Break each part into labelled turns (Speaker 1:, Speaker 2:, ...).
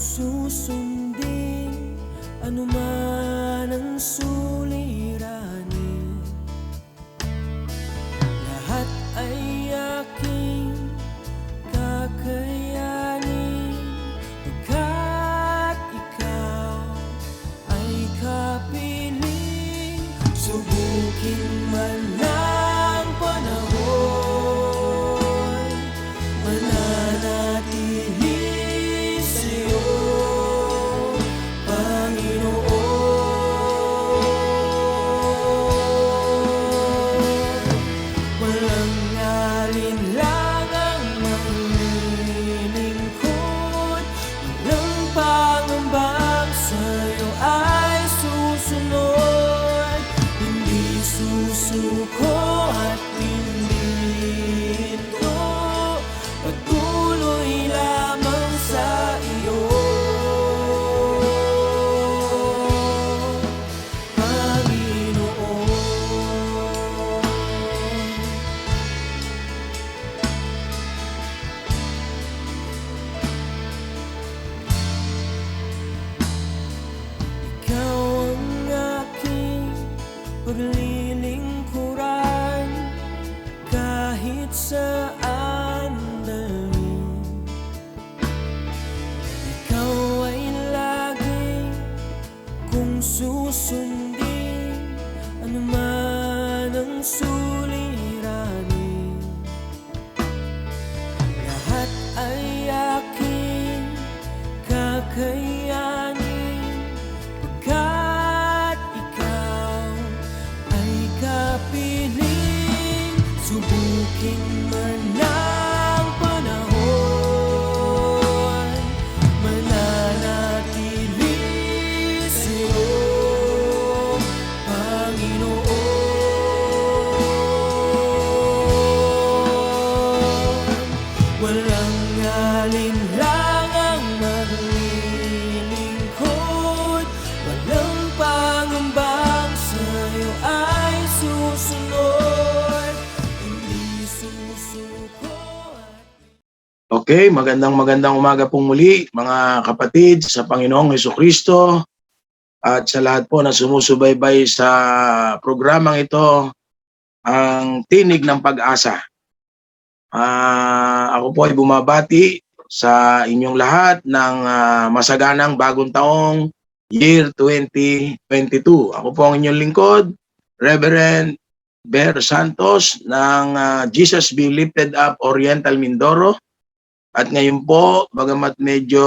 Speaker 1: susundin anuman ang suliranin, lahat ay aking kakayanin, pagkat ikaw ay kapiling. Subukin man ng panahon, mananatili sa'yo, Panginoon. Walang alinlangang maglilingkod, walang pangambang sa'yo ay susunod. Hindi susuko at hindi ito, patuloy lamang sa iyo, Panginoon. Ikaw ang aking paglilingkuran, kahit saan dalhin. Ikaw ay lagi kung susundin anuman ang suliranin, lahat ay aking kakayanin, pagkat ikaw ay kapiling. Subukin man ng panahon, mananatili sa'yo, Panginoon. Walang alinlangang maglilingkod, walang pangambang sa'yo ay susunod. Hindi susuko at
Speaker 2: Okay, magandang umaga pong muli mga kapatid sa Panginoong Hesukristo at sa lahat po na sumusubaybay sa programang ito, ang Tinig ng Pag-asa. Ako po ay bumabati sa inyong lahat ng masaganang bagong taong year 2022. Ako po ang inyong lingkod, Reverend Ber Santos ng Jesus Be Lifted Up Oriental Mindoro. At ngayon po, bagamat medyo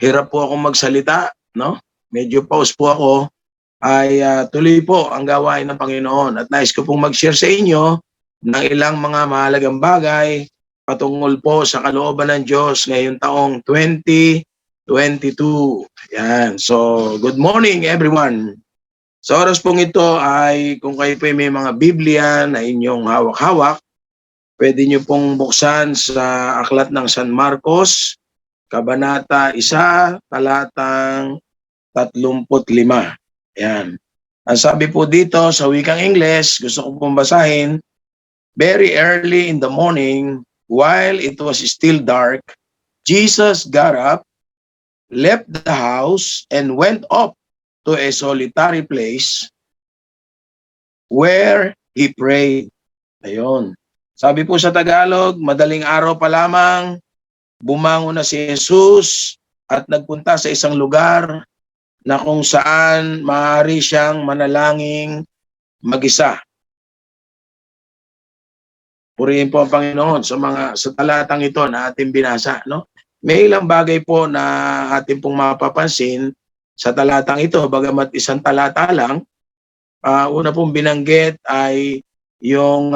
Speaker 2: hirap po akong magsalita, no? Medyo pause po ako, ay tuloy po ang gawain ng Panginoon. At nais ko pong mag-share sa inyo ng ilang mga mahalagang bagay patungkol po sa kalooban ng Diyos ngayong taong 2022. Yan. So, good morning everyone. Sa oras pong ito ay kung kayo po may mga Biblia na inyong hawak-hawak, pwede nyo pong buksan sa Aklat ng San Marcos, Kabanata 1, talatang 35. Yan. Ang sabi po dito sa wikang Ingles, gusto ko pong basahin, very early in the morning, while it was still dark, Jesus got up, left the house, and went up to a solitary place where he prayed. Ayun. Sabi po sa Tagalog, madaling araw pa lamang, bumangon na si Jesus at nagpunta sa isang lugar na kung saan maaari siyang manalangin mag-isa. Purihin po ang Panginoon sa talatang ito na ating binasa, no? May ilang bagay po na ating pong mapapansin sa talatang ito, bagamat isang talata lang. Una pong binanggit ay yung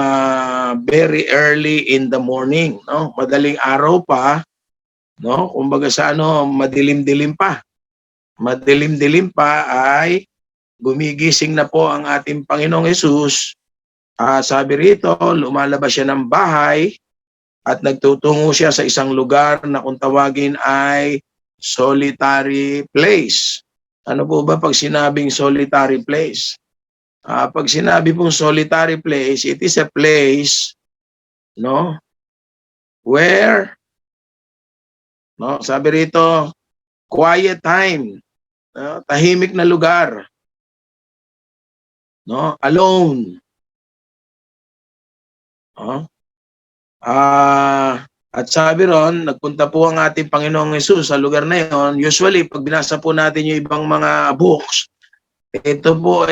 Speaker 2: very early in the morning, no? Madaling araw pa, no? Kumbaga sa madilim-dilim pa. Madilim-dilim pa ay gumigising na po ang ating Panginoong Hesus. Sabi rito, lumalabas siya ng bahay at nagtutungo siya sa isang lugar na kung tawagin ay solitary place. Ano po ba pag sinabing solitary place? Pag sinabi pong solitary place, it is a place, no, where, no, sabi rito, quiet time, tahimik na lugar, no? Alone. No? At sabi ron, nagpunta po ang ating Panginoong Hesus sa lugar na yon. Usually, pag binasa po natin yung ibang mga books, ito po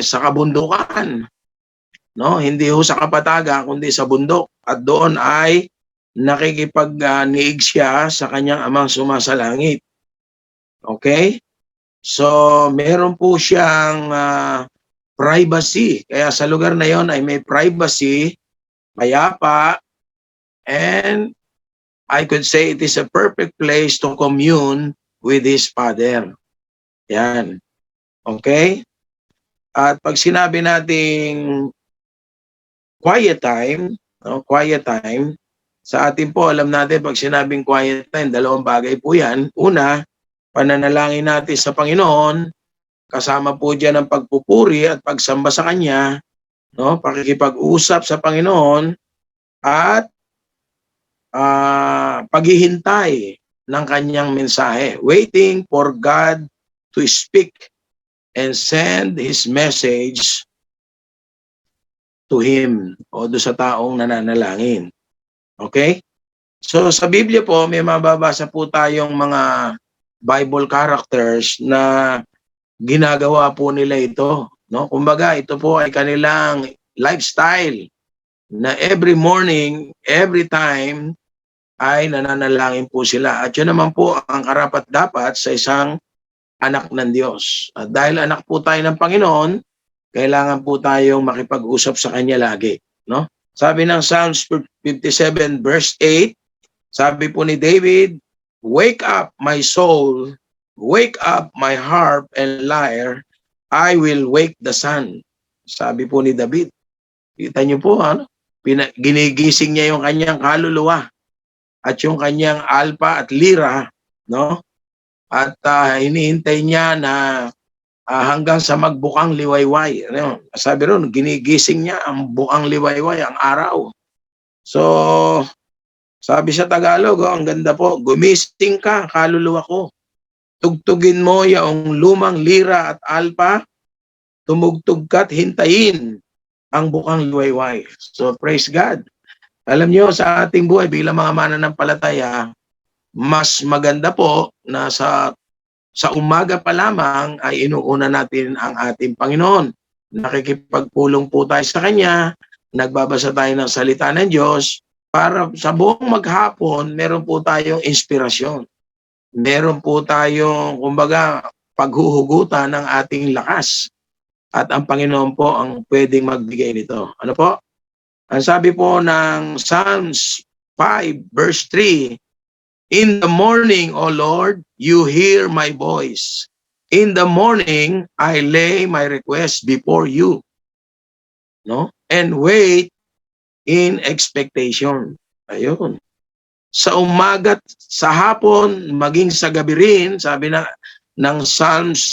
Speaker 2: sa kabundukan, no? Hindi ho sa kapatagan, kundi sa bundok. At doon ay nakikipag-niig siya sa kanyang amang sumasalangit. Okay? So, meron po siyang privacy. Kaya sa lugar na yon ay may privacy, payapa, and I could say it is a perfect place to commune with his Father. Yan. Okay? At pag sinabi nating quiet time, quiet time, sa atin po, alam natin, pag sinabing quiet time, dalawang bagay po yan. Una, pananalangin natin sa Panginoon, kasama po dyan ang pagpupuri at pagsamba sa Kanya, no? Pakikipag-usap sa Panginoon, at paghihintay ng Kanyang mensahe. Waiting for God to speak and send His message to him o do sa taong nananalangin. Okay? So sa Biblia po, may mababasa po tayong mga Bible characters na ginagawa po nila ito. No? Kumbaga, ito po ay kanilang lifestyle na every morning, every time, ay nananalangin po sila. At yun naman po ang karapat-dapat sa isang anak ng Diyos. At dahil anak po tayo ng Panginoon, kailangan po tayong makipag-usap sa Kanya lagi. No? Sabi ng Psalms 57 verse 8, sabi po ni David, "Wake up my soul, wake up my harp and lyre, I will wake the sun." Sabi po ni David. Kita niyo po, ginigising niya yung kanyang kaluluwa at yung kanyang alpa at lira, no? At hinihintay niya na hanggang sa magbukang liwayway. Ano? Sabi ron, ginigising niya ang bukang liwayway, ang araw. So, sabi sa Tagalog, ang ganda po, gumising ka, kaluluwa ko. Tugtugin mo yung lumang lira at alpa, tumugtog ka't hintayin ang bukang liwayway. So, praise God. Alam niyo, sa ating buhay bilang mga mananampalataya, mas maganda po na sa umaga pa lamang ay inuuna natin ang ating Panginoon. Nakikipagpulong po tayo sa Kanya, nagbabasa tayo ng salita ng Diyos, para sa buong maghapon, meron po tayong inspirasyon. Meron po tayong, kumbaga, paghuhugutan ng ating lakas. At ang Panginoon po ang pwedeng magbigay nito. Ano po? Ang sabi po ng Psalms 5 verse 3, "In the morning, O Lord, you hear my voice. In the morning, I lay my request before you." No? And wait in expectation. Ayun. Sa umaga, sa hapon, maging sa gabi rin, sabi ng Psalms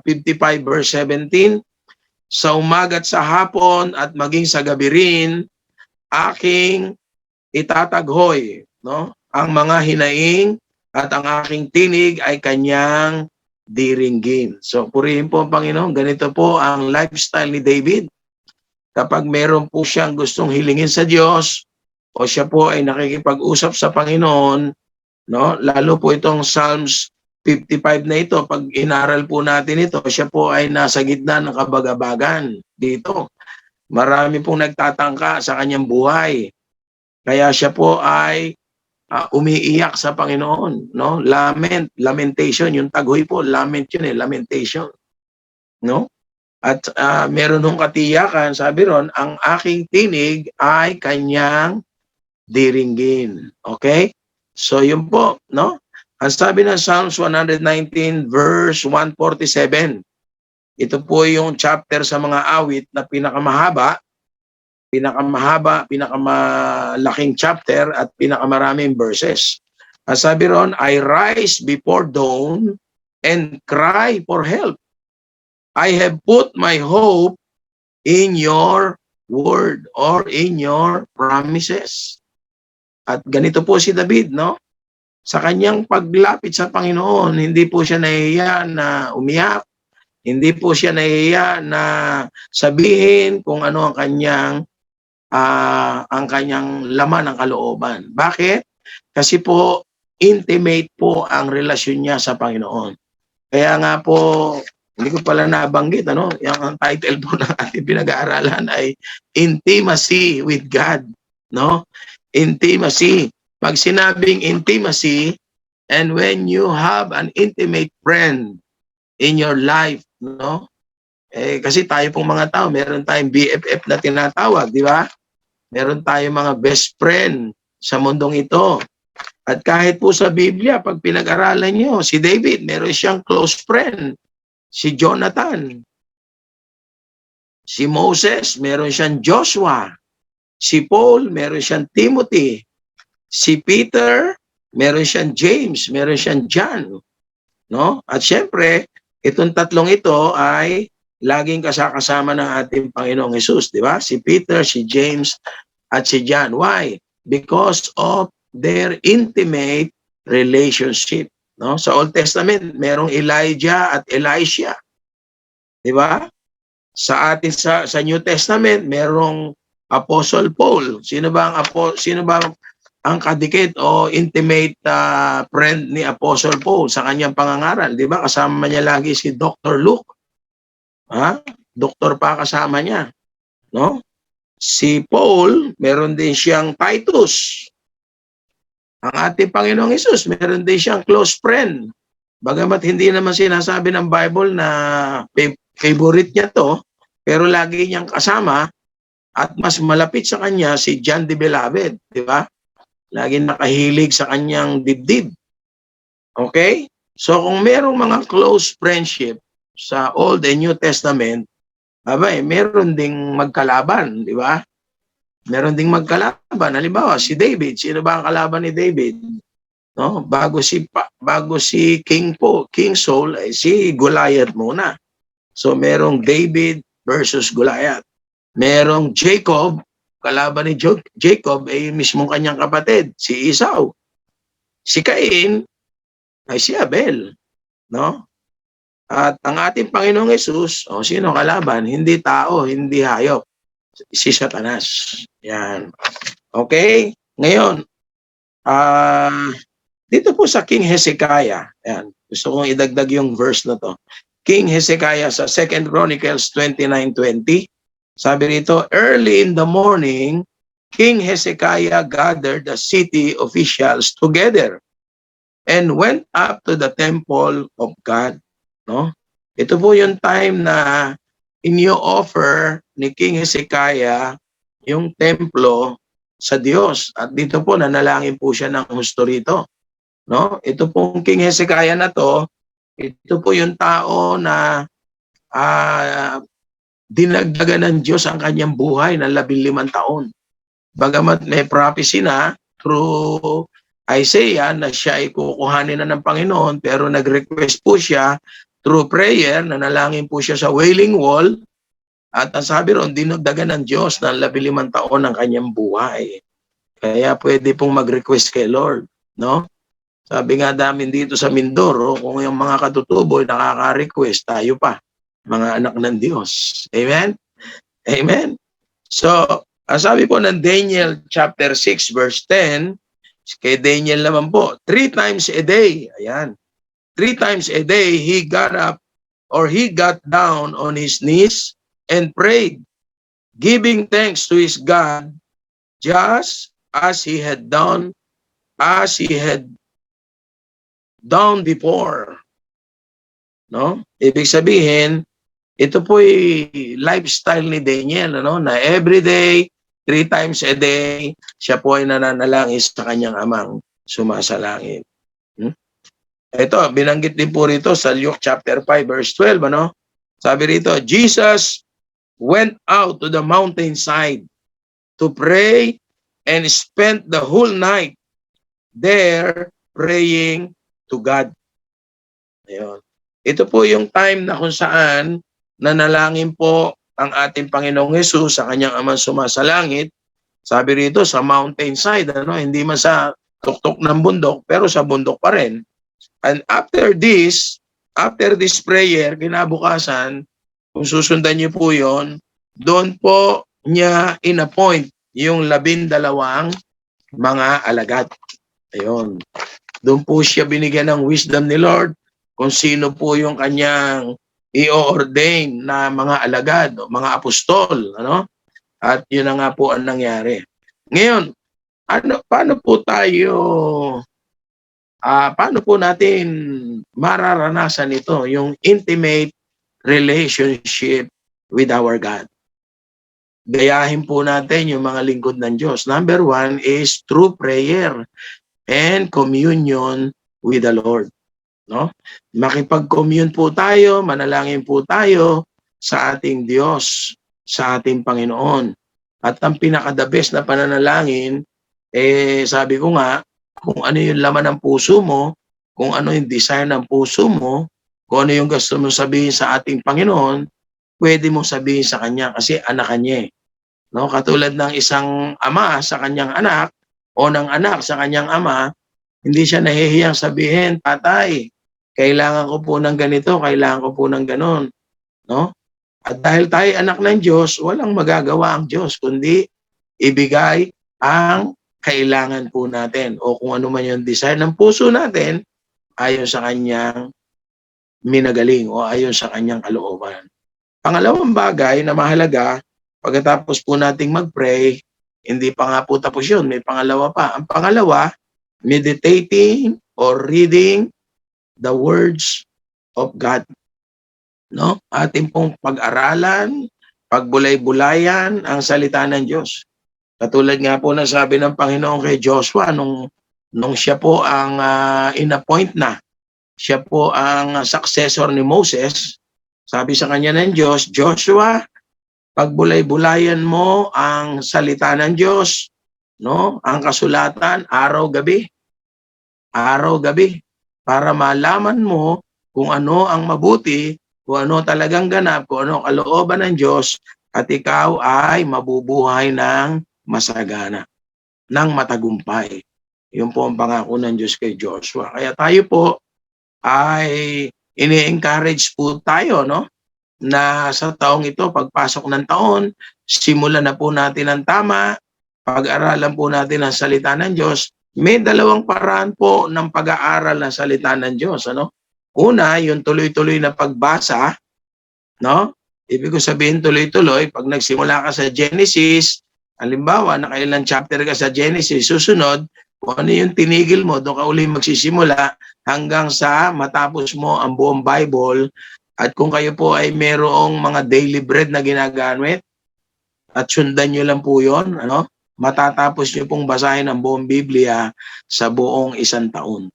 Speaker 2: 55 verse 17, "Sa umaga at sa hapon at maging sa gabi rin, aking itataghoy, no? Ang mga hinaing at ang aking tinig ay kanyang diringgin." So, purihin po ang Panginoon. Ganito po ang lifestyle ni David. Kapag meron po siyang gustong hilingin sa Diyos, o siya po ay nakikipag-usap sa Panginoon, no? Lalo po itong Psalms 55 na ito, pag inaral po natin ito, siya po ay nasa gitna ng kabagabagan dito. Marami pong nagtatangka sa kanyang buhay. Kaya siya po ay umiiyak sa Panginoon, no? Lamentation, yung taghoy po, lament yun lamentation, no? At meron hong katiyakan, sabi ron, ang aking tinig ay kanyang diringgin. Okay? So yun po, no? Ang sabi ng Psalms 119 verse 147, ito po yung chapter sa mga awit na pinakamalaking chapter at pinakamaraming verses. Ang sabi ron, "I rise before dawn and cry for help. I have put my hope in your word," or in your promises. At ganito po si David, no? sa kanyang paglapit sa Panginoon, hindi po siya nahihiya na umiyak, hindi po siya nahihiya na sabihin kung ano ang kanyang laman ng kalooban. Bakit? Kasi po intimate po ang relasyon niya sa Panginoon. Kaya nga po, hindi ko pala nabanggit, yung ang title po ng ating pinag-aaralan ay Intimacy with God, no? Intimacy. Pag sinabing intimacy, and when you have an intimate friend in your life, no? Kasi tayo pong mga tao, meron tayong BFF na tinatawag, di ba? Meron tayong mga best friend sa mundong ito. At kahit po sa Biblia, pag pinag-aralan nyo, si David, meron siyang close friend. Si Jonathan. Si Moses, meron siyang Joshua. Si Paul, meron siyang Timothy. Si Peter, meron siyang James, meron siyang John. No? At syempre, itong tatlong ito ay laging kasama ng ating Panginoong Hesus, di ba? Si Peter, si James, at si John. Why? Because of their intimate relationship. No? Sa Old Testament, merong Elijah at Elisha. Di ba? Sa New Testament, merong Apostle Paul. Sino ba ang kadikit o intimate friend ni Apostle Paul sa kanyang pangangaral? Di ba? Kasama niya lagi si Dr. Luke. Ha? Doktor pa kasama niya. No? Si Paul, meron din siyang Titus. Ang ating Panginoong Hesus, meron din siyang close friend. Bagamat hindi naman sinasabi ng Bible na favorite niya to, pero lagi niyang kasama at mas malapit sa kanya si John the Beloved, di ba? Lagi nakahilig sa kanyang dibdib. Okay? So kung merong mga close friendship sa Old and New Testament, meron ding magkalaban, di ba? Meron ding magkalaban. Halimbawa, si David, sino ba ang kalaban ni David? No, bago si King Saul ay si Goliath muna. So merong David versus Goliath. Merong Jacob, kalaban ni Jacob ay mismong kanyang kapatid, si Esau. Si Cain ay si Abel, no? At ang ating Panginoong Hesus, sino kalaban? Hindi tao, hindi hayop. Si Satanas. Yan. Okay? Ngayon, dito po sa King Hezekiah, yan, gusto kong idagdag yung verse na to. King Hezekiah sa 2 Chronicles 29:20, sabi rito, early in the morning, King Hezekiah gathered the city officials together and went up to the temple of God. No? Ito po yung time na inyo-offer ni King Hezekiah yung templo sa Diyos. At dito po nanalangin po siya ng husto rito. No? Ito pong King Hezekiah na to, ito po yung tao na dinagdagan ng Diyos ang kanyang buhay ng 15 taon. Bagamat may prophecy na through Isaiah na siya ay kukuhanin na ng Panginoon, pero nag-request po siya through prayer, nanalangin po siya sa Wailing Wall, at ang sabi ron, dinagdagan ng Diyos ng 15 taon ng kanyang buhay. Kaya pwede pong mag-request kay Lord, no? Sabi nga namin dito sa Mindoro, kung yung mga katutubo nakaka-request, tayo pa, mga anak ng Diyos. Amen? Amen? So, ang sabi po ng Daniel chapter 6 verse 10, kay Daniel naman po, 3 times a day, ayan, 3 times a day, he got up or he got down on his knees and prayed, giving thanks to his God, just as he had done before. No? Ibig sabihin, ito po'y lifestyle ni Daniel, na every day, 3 times a day, siya po ay nananalangin sa kanyang amang sumasalangit. Ito, binanggit din po rito sa Luke chapter 5 verse 12, Sabi rito, Jesus went out to the mountainside to pray and spent the whole night there praying to God. Ayun. Ito po yung time na kung saan nanalangin po ang ating Panginoong Hesus sa kanyang amang sumasalangit. Sabi rito sa mountainside, hindi man sa tuktok ng bundok, pero sa bundok pa rin. And after this prayer, kinabukasan, kung susundan niyo po yon, doon po niya inappoint yung 12 mga alagad. Ayun. Doon po siya binigyan ng wisdom ni Lord kung sino po yung kanyang i-ordain na mga alagad, mga apostol, ano? At yun na nga po ang nangyari. Ngayon, paano po natin mararanasan ito, yung intimate relationship with our God? Gayahin po natin yung mga lingkod ng Diyos. Number 1 is through prayer and communion with the Lord. No? Makipag-commune po tayo, manalangin po tayo sa ating Diyos, sa ating Panginoon. At ang pinaka-the best na pananalangin, sabi ko nga, kung ano yung laman ng puso mo, kung ano yung desire ng puso mo, kung ano yung gusto mo sabihin sa ating Panginoon, pwede mo sabihin sa Kanya kasi anak Kanya eh. No? Katulad ng isang ama sa kanyang anak o ng anak sa kanyang ama, hindi siya nahihiyang sabihin, "Tatay, kailangan ko po ng ganito, kailangan ko po ng ganon." No? At dahil tayo anak ng Diyos, walang magagawa ang Diyos kundi ibigay ang kailangan po natin o kung ano man yung desire ng puso natin ayon sa kanyang minagaling o ayon sa kanyang kalooban. Pangalawang bagay na mahalaga, pagkatapos po nating mag-pray, hindi pa nga po tapos yun, may pangalawa pa. Ang pangalawa, meditating or reading the words of God. No? Ating pong pag-aralan, pagbulay-bulayan ang salita ng Diyos. Katulad nga po na sabi ng Panginoon kay Joshua nung siya po ang in-appoint na, siya po ang successor ni Moses, sabi sa kanya ng Diyos, "Joshua, pagbulay-bulayan mo ang salita ng Diyos, no? Ang kasulatan araw-gabi. Araw-gabi para malaman mo kung ano ang mabuti, kung ano talagang ganap, kung ano kalooban ng Diyos at ikaw ay mabubuhay ng masagana, ng matagumpay." Yun po ang pangako ng Diyos kay Joshua. Kaya tayo po ay ini-encourage po tayo, no? Na sa taong ito, pagpasok ng taon, simulan na po natin ang tama, pag-aralan po natin ang salita ng Diyos. May dalawang paraan po ng pag-aaral ng salita ng Diyos. Ano? Una, yung tuloy-tuloy na pagbasa, no? Ibig ko sabihin tuloy-tuloy, pag nagsimula ka sa Genesis, halimbawa, nakailang chapter ka sa Genesis, susunod, kung ano yung tinigil mo, doon ka uli magsisimula hanggang sa matapos mo ang buong Bible. At kung kayo po ay merong mga daily bread na ginagamit, at sundan nyo lang po yun, ano? Matatapos nyo pong basahin ang buong Biblia sa buong 1 taon.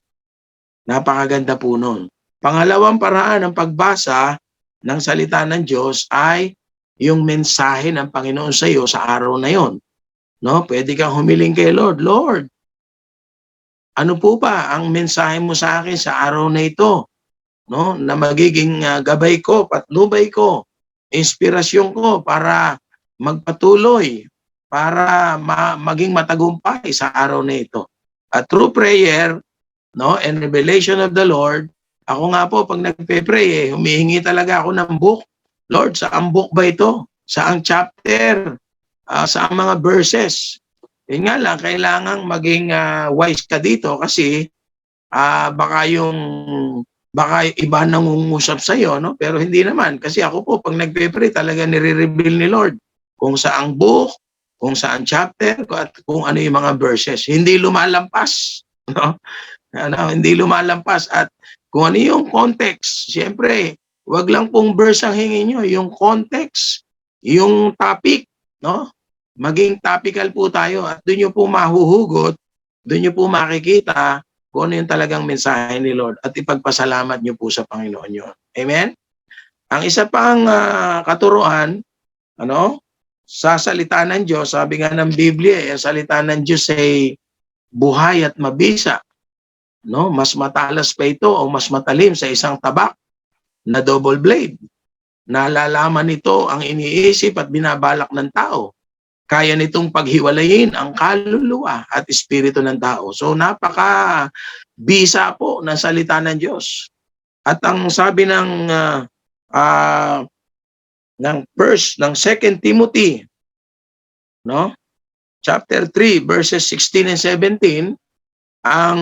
Speaker 2: Napakaganda po nun. Pangalawang paraan ng pagbasa ng salita ng Diyos ay yung mensahe ng Panginoon sa iyo sa araw na yon. No? Pwede kang humiling kay Lord, "Lord, ano po ba ang mensahe mo sa akin sa araw na ito? No, na magiging gabay ko, patnubay ko, inspirasyon ko para magpatuloy, para maging matagumpay sa araw na ito." At through prayer, no, and revelation of the Lord, ako nga po pag nagpe-pray, humihingi talaga ako ng book. "Lord, saang book ba ito? Saang chapter? Saang mga verses?" Yun nga lang, kailangang maging wise ka dito kasi baka iba nangungusap sa iyo, no? Pero hindi naman kasi ako po pag nagpe-pray talaga nire-reveal ni Lord kung saang book, kung saang chapter, at kung ano yung mga verses. Hindi lumalampas, no? Hindi lumalampas at kung ano yung context. Siyempre, wag lang pong verse ang hingin nyo, yung context, yung topic, no? Maging topical po tayo at doon nyo po mahuhugot, doon nyo po makikita kung ano yung talagang mensahe ni Lord at ipagpasalamat niyo po sa Panginoon yun. Amen? Ang isa pang katuruan, ano, sa salita ng Diyos, sabi nga ng Biblia, ang salita ng Diyos ay buhay at mabisa. No? Mas matalas pa ito o mas matalim sa isang tabak na double blade. Nalalaman nito ang iniisip at binabalak ng tao. kaya nitong paghiwalayin ang kaluluwa at espiritu ng tao. So napaka-bisa po ng salita ng Diyos. At ang sabi ng Second Timothy, no? Chapter 3 verses 16 and 17, ang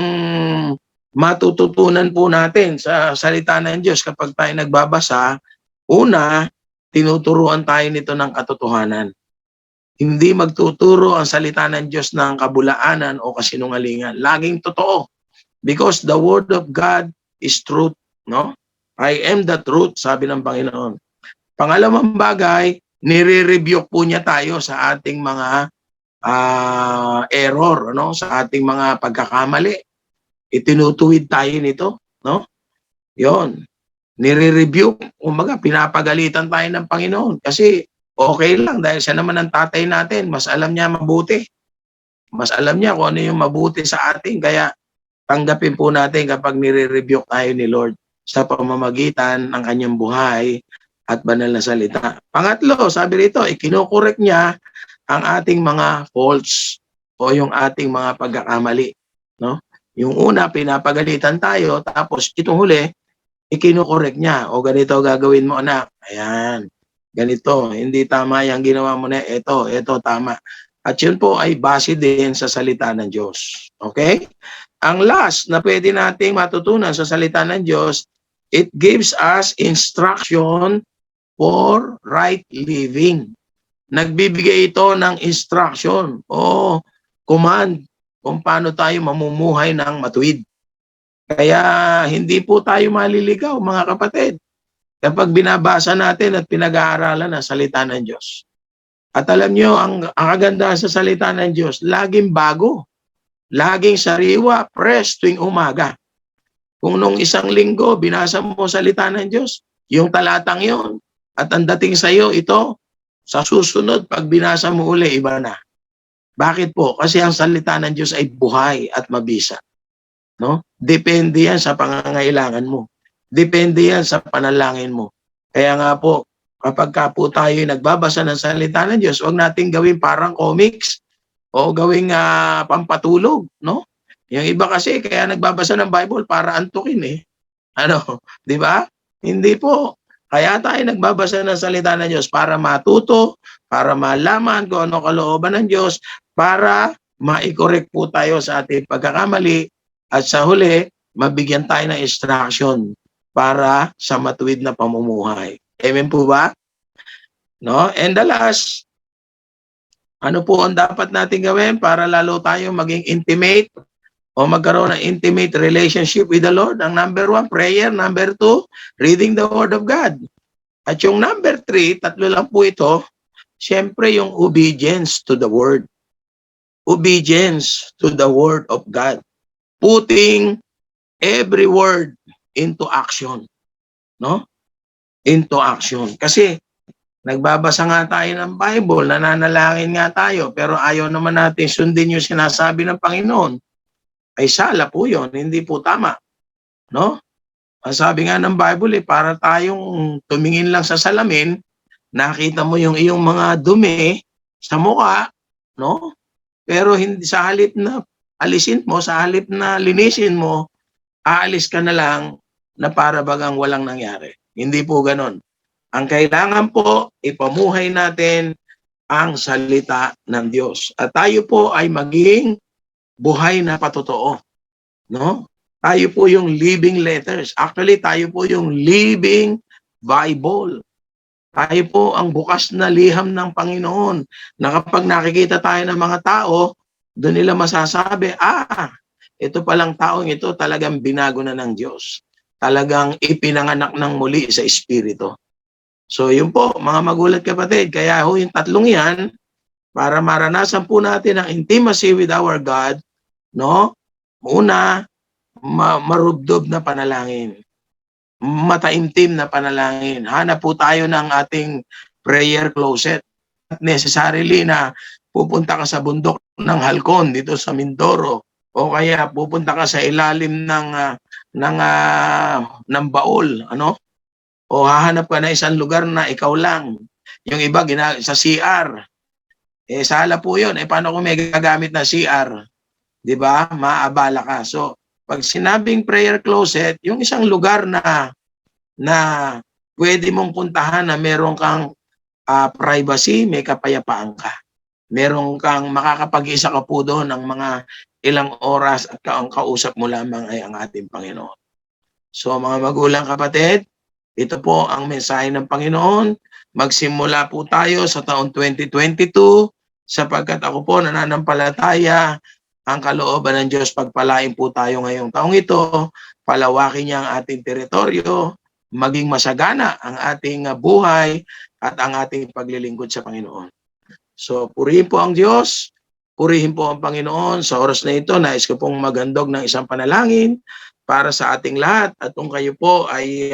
Speaker 2: matututunan po natin sa salita ng Diyos kapag tayo nagbabasa, una, tinuturuan tayo nito ng katotohanan. Hindi magtuturo ang salita ng Diyos ng kabulaanan o kasinungalingan. Laging totoo. Because the Word of God is truth. No? I am the truth, sabi ng Panginoon. Pangalawang bagay, nire-rebuke po niya tayo sa ating mga error, no? Sa ating mga pagkakamali. Itinutuwid tayo nito. No? Yon. Nire-rebuke, umaga, pinapagalitan tayo ng Panginoon. Kasi okay lang dahil siya naman ang tatay natin. Mas alam niya mabuti. Mas alam niya kung ano yung mabuti sa atin. Kaya tanggapin po natin kapag nire-rebuke tayo ni Lord sa pamamagitan ng kanyang buhay at banal na salita. Pangatlo, sabi rito, ikinokorek niya ang ating mga faults o yung ating mga pagkakamali. No? Yung una, pinapagalitan tayo, tapos itong huli, ikinokorek niya. O ganito gagawin mo, anak. Ayan. Ganito, hindi tama yung ginawa mo na ito tama. At yun po ay base din sa salita ng Diyos. Okay? Ang last na pwede nating matutunan sa salita ng Diyos, it gives us instruction for right living. Nagbibigay ito ng instruction o command kung paano tayo mamumuhay ng matuwid. Kaya hindi po tayo maliligaw, mga kapatid, kapag binabasa natin at pinag-aaralan ang salita ng Diyos. At alam nyo, ang kagandahan sa salita ng Diyos, laging bago, laging sariwa, fresh tuwing umaga. Kung nung isang linggo, binasa mo salita ng Diyos, yung talatang yon, at ang dating sa iyo, ito, sa susunod, pag binasa mo uli, iba na. Bakit po? Kasi ang salita ng Diyos ay buhay at mabisa. No? Depende yan sa pangangailangan mo. Depende yan sa panalangin mo. Kaya nga po, kapag ka po tayo nagbabasa ng salita ng Diyos, huwag natin gawin parang comics o gawing pampatulog. No? Yung iba kasi, kaya nagbabasa ng Bible para antukin eh. Ano? Di ba? Hindi po. Kaya tayo nagbabasa ng salita ng Diyos para matuto, para malaman kung ano kalooban ng Diyos, para ma-correct po tayo sa ating pagkakamali at sa huli, mabigyan tayo ng instruction para sa matuwid na pamumuhay. Amen po ba? No? And the last, ano po ang dapat natin gawin para lalo tayo maging intimate o magkaroon ng intimate relationship with the Lord? Ang number 1, prayer. Number 2, reading the Word of God. At yung number 3, tatlo lang po ito, siyempre yung obedience to the Word. Obedience to the Word of God. Putting every word into action. No? Into action. Kasi nagbabasa nga tayo ng Bible, nananalangin nga tayo, pero ayaw naman natin sundin yung sinasabi ng Panginoon. Ay sala po yun, hindi po tama. No? Ang sabi nga ng Bible, para tayong tumingin lang sa salamin, nakita mo yung iyong mga dumi sa mukha, no? Pero hindi sa halip na alisin mo, sa halip na linisin mo, aalis ka na lang na para bagang walang nangyari. Hindi po ganon. Ang kailangan po, ipamuhay natin ang salita ng Diyos. At tayo po ay maging buhay na patotoo. No? Tayo po yung living letters. Actually, tayo po yung living Bible. Tayo po ang bukas na liham ng Panginoon na kapag nakikita tayo ng mga tao, doon nila masasabi, ito palang taong ito talagang binago na ng Diyos. Talagang ipinanganak ng muli sa Espiritu. So yun po, mga magulat kapatid, kaya ho yung tatlong yan, para maranasan po natin ang intimacy with our God, no? Una, marubdob na panalangin. Mataimtim na panalangin. Hanap po tayo ng ating prayer closet. Necessarily na pupunta ka sa bundok ng Halcon dito sa Mindoro o kaya pupunta ka sa ilalim ng baol, ano? O hahanap ka na isang lugar na ikaw lang. Yung iba sa CR. Sala po yun. Paano kung may gagamit na CR? Di ba? Maabala ka. So, pag sinabing prayer closet, yung isang lugar na pwede mong puntahan na meron kang privacy, may kapayapaan ka. Meron kang makakapag-isa ka po doon ng mga ilang oras at ang kausap mo lamang ay ang ating Panginoon. So mga magulang kapatid, ito po ang mensahe ng Panginoon. Magsimula po tayo sa taong 2022 sapagkat ako po nananampalataya ang kalooban ng Diyos, pagpalain po tayo ngayong taong ito, palawakin niya ang ating teritoryo, maging masagana ang ating buhay at ang ating paglilingkod sa Panginoon. So, purihin po ang Diyos, purihin po ang Panginoon. Sa oras na ito, nais ko pong magandog ng isang panalangin para sa ating lahat. At kung kayo po ay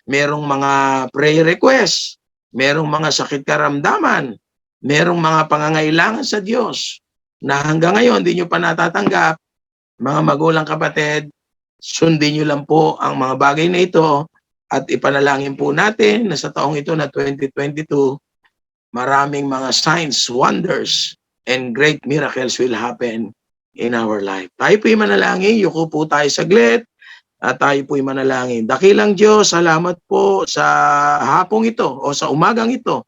Speaker 2: merong mga prayer request, merong mga sakit karamdaman, merong mga pangangailangan sa Diyos na hanggang ngayon hindi nyo pa natatanggap, mga magulang kapatid, sundin nyo lang po ang mga bagay na ito at ipanalangin po natin na sa taong ito na 2022, maraming mga signs, wonders, and great miracles will happen in our life. Tayo po'y manalangin, yuko po tayo saglit, at tayo po'y manalangin. Dakilang Diyos, salamat po sa hapong ito o sa umagang ito,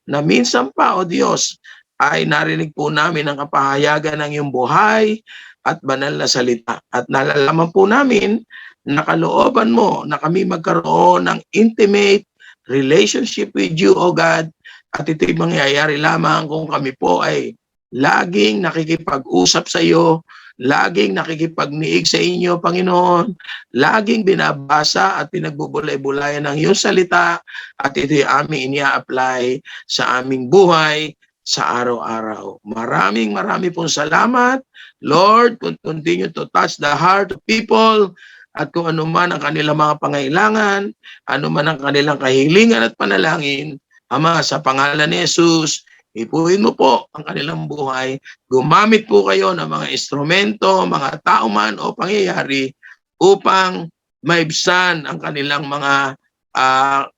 Speaker 2: na minsan pa, o Diyos, ay narinig po namin ang kapahayagan ng iyong buhay at banal na salita. At nalalaman po namin na kalooban mo na kami magkaroon ng intimate relationship with you, O God. At ito'y mangyayari lamang kung kami po ay laging nakikipag-usap sa iyo, laging nakikipagniig sa inyo, Panginoon, laging binabasa at pinagbubulay-bulayan ng iyong salita at ito'y aming inia-apply sa aming buhay sa araw-araw. Maraming pong salamat. Lord, continue to touch the heart of people at kung ano man ang kanilang mga pangailangan, ano man ang kanilang kahilingan at panalangin, Ama, sa pangalan ni Jesus, ipuhin mo po ang kanilang buhay. Gumamit po kayo ng mga instrumento, mga tao man o pangyayari upang maibsan ang kanilang mga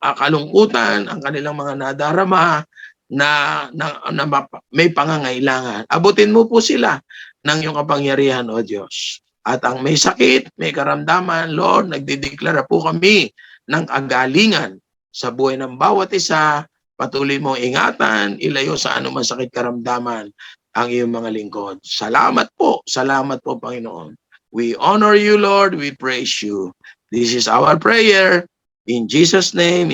Speaker 2: kalungkutan, ang kanilang mga nadarama na may pangangailangan. Abutin mo po sila ng iyong kapangyarihan, O Diyos. At ang may sakit, may karamdaman, Lord, nagdideklara po kami ng kagalingan sa buhay ng bawat isa. Patuloy mo ingatan, ilayo sa anumang sakit karamdaman ang iyong mga lingkod. Salamat po, Panginoon. We honor you, Lord. We praise you. This is our prayer. In Jesus' name,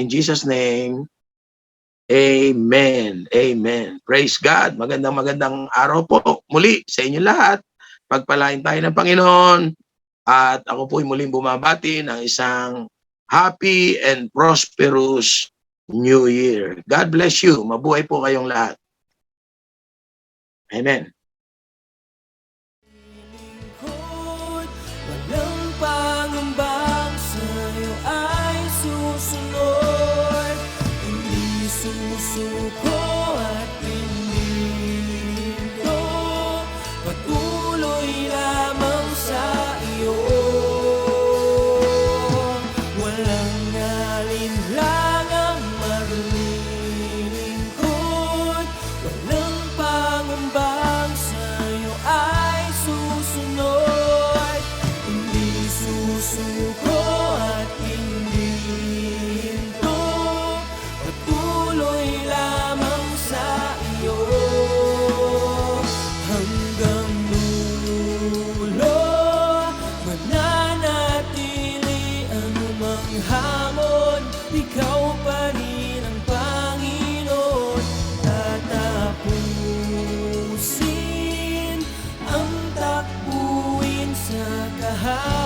Speaker 2: Amen. Amen. Praise God. Magandang araw po muli sa inyo lahat. Pagpalain tayo ng Panginoon. At ako po'y muling bumabati ng isang happy and prosperous New Year. God bless you. Mabuhay po kayong lahat. Amen.
Speaker 1: Walang pangambang sa'yo ay susunod, hindi susuko at hindi hinto, patuloy lamang sa iyo. Walang alinlangang maglilingkod, walang pangambang sa'yo ay susunod, hindi susuko at hindi hinto, patuloy lamang sa iyo. Hanggang dulo, mananatili anumang hamon, ikaw pa rin ang Panginoon. Tatapusin ang takbuhin sa kaharian.